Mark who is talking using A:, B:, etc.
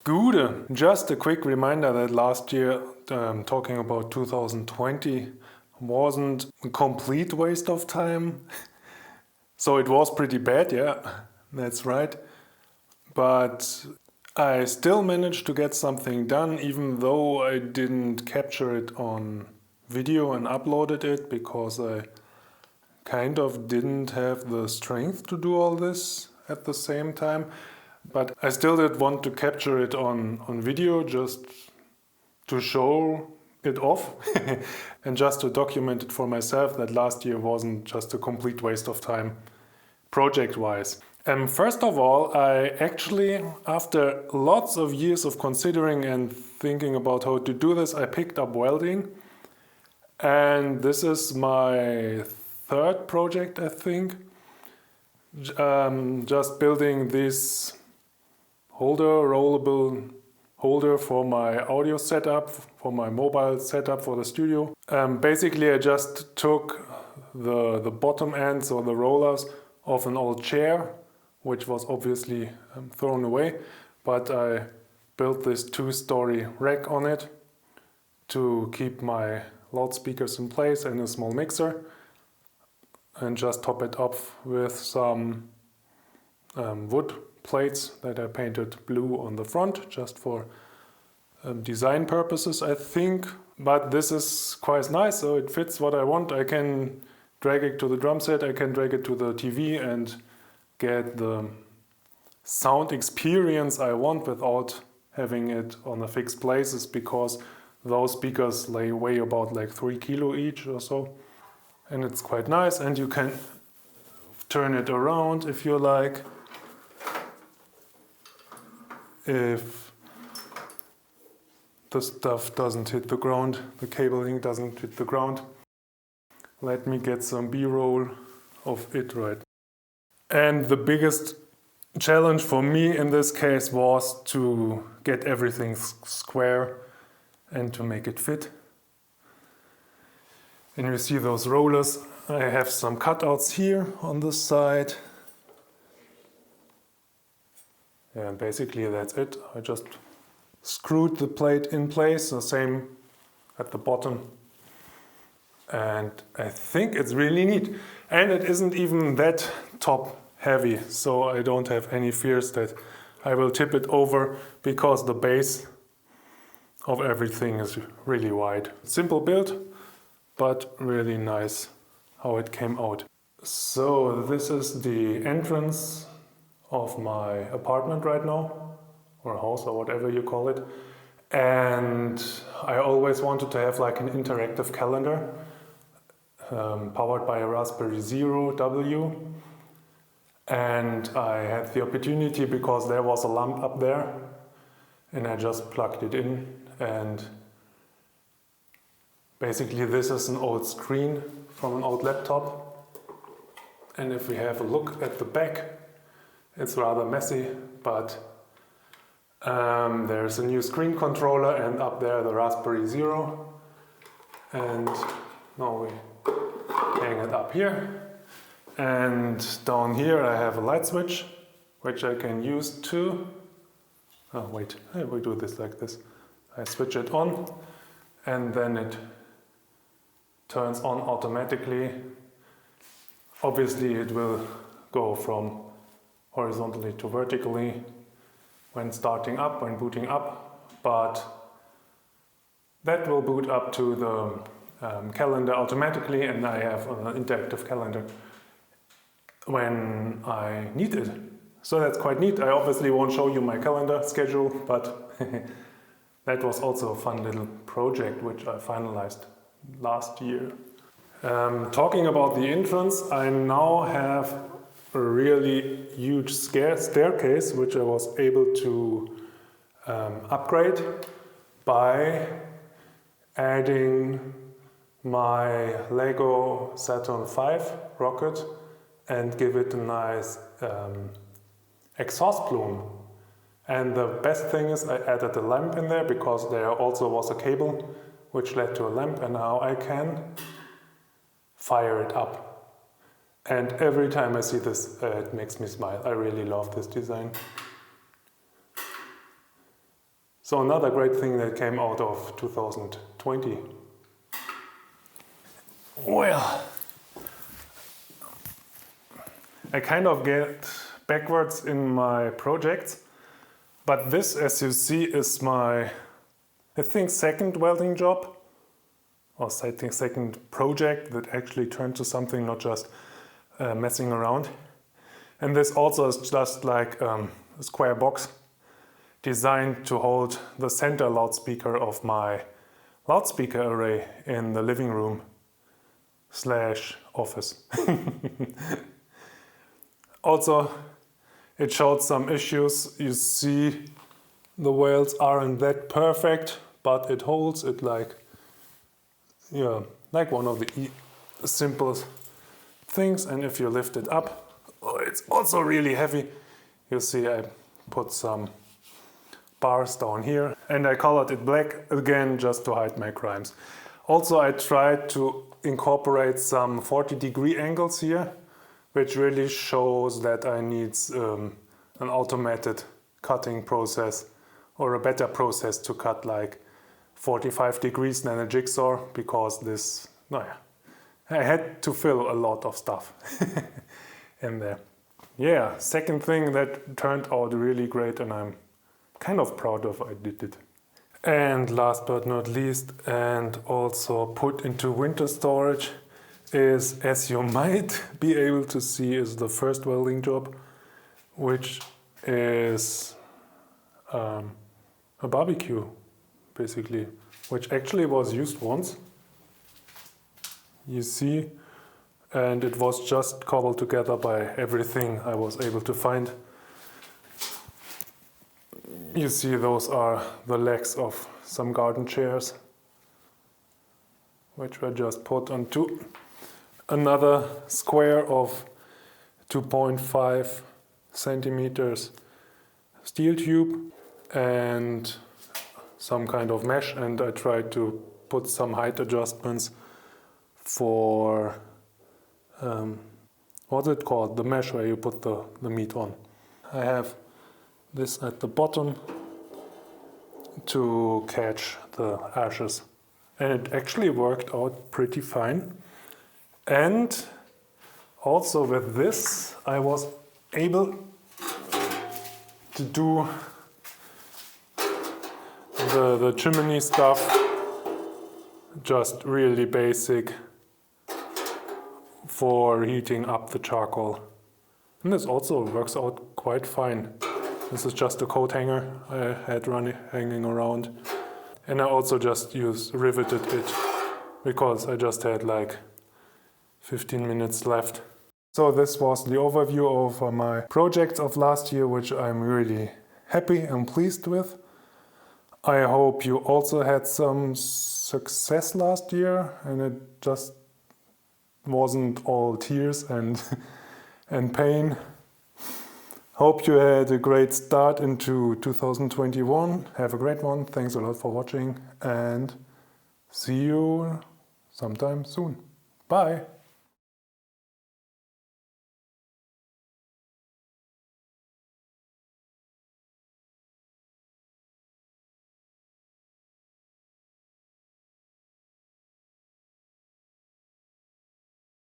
A: Gute. Just a quick reminder that last year, talking about 2020, wasn't a complete waste of time. So it was pretty bad, yeah, that's right. But I still managed to get something done, even though I didn't capture it on video and uploaded it, because I kind of didn't have the strength to do all this at the same time. But I still did want to capture it on video, just to show it off and just to document it for myself that last year wasn't just a complete waste of time project-wise. First of all, I actually, after lots of years of considering and thinking about how to do this, I picked up welding. And this is my third project, I think. Just building this rollable holder for my audio setup, for my mobile setup for the studio. Basically, I just took the bottom ends or the rollers of an old chair, which was obviously thrown away, but I built this 2-story rack on it to keep my loudspeakers in place and a small mixer, and just top it up with some wood plates that I painted blue on the front, just for design purposes, I think. But this is quite nice, so it fits what I want. I can drag it to the drum set, I can drag it to the TV and get the sound experience I want without having it on a fixed places, because those speakers weigh about like 3 kilo each or so. And it's quite nice, and you can turn it around if you like. If the stuff doesn't hit the ground, the cabling doesn't hit the ground. Let me get some B-roll of it right. And the biggest challenge for me in this case was to get everything square and to make it fit. And you see those rollers. I have some cutouts here on this side. Yeah, basically that's it. I just screwed the plate in place, the same at the bottom. And I think it's really neat. And it isn't even that top heavy, so I don't have any fears that I will tip it over, because the base of everything is really wide. Simple build, but really nice how it came out. So this is the entrance of my apartment right now, or house, or whatever you call it. And I always wanted to have like an interactive calendar powered by a Raspberry Zero W. And I had the opportunity because there was a lamp up there, and I just plugged it in. And basically this is an old screen from an old laptop. And if we have a look at the back, it's rather messy, but there's a new screen controller, and up there the Raspberry Zero. And now we hang it up here. And down here I have a light switch, which I can use to... Oh wait, we do this like this. I switch it on, and then it turns on automatically. Obviously it will go from horizontally to vertically when starting up, when booting up, but that will boot up to the calendar automatically, and I have an interactive calendar when I need it. So that's quite neat. I obviously won't show you my calendar schedule, but that was also a fun little project which I finalized last year. Talking about the entrance, I now have a really huge staircase which I was able to upgrade by adding my Lego Saturn V rocket and give it a nice exhaust plume. And the best thing is I added a lamp in there, because there also was a cable which led to a lamp, and now I can fire it up. And every time I see this, it makes me smile. I really love this design. So another great thing that came out of 2020. Well, I kind of get backwards in my projects, but this, as you see, is my, I think, second welding job, or I think second project that actually turned to something, not just messing around. And this also is just like a square box designed to hold the center loudspeaker of my loudspeaker array in the living room / office. Also, it showed some issues. You see the welds aren't that perfect, but it holds it like, yeah, like one of the simplest things. And if you lift it up, oh, it's also really heavy. You see I put some bars down here and I colored it black again just to hide my crimes. Also, I tried to incorporate some 40-degree angles here, which really shows that I need an automated cutting process or a better process to cut like 45 degrees than a jigsaw, because this, no, yeah, I had to fill a lot of stuff in there. Yeah, second thing that turned out really great and I'm kind of proud of I did it. And last but not least, and also put into winter storage, is, as you might be able to see, is the first welding job, which is a barbecue, basically, which actually was used once. You see, and it was just cobbled together by everything I was able to find. You see, those are the legs of some garden chairs, which were just put onto another square of 2.5 centimeters steel tube and some kind of mesh, and I tried to put some height adjustments for what's it called? The mesh where you put the meat on. I have this at the bottom to catch the ashes, and it actually worked out pretty fine. And also with this I was able to do the chimney stuff, just really basic for heating up the charcoal. And this also works out quite fine. This is just a coat hanger I had hanging around. And I also just riveted it because I just had like 15 minutes left. So this was the overview of my projects of last year, which I'm really happy and pleased with. I hope you also had some success last year and it just wasn't all tears and pain. Hope you had a great start into 2021. Have a great one. Thanks a lot for watching and see you sometime soon. Bye.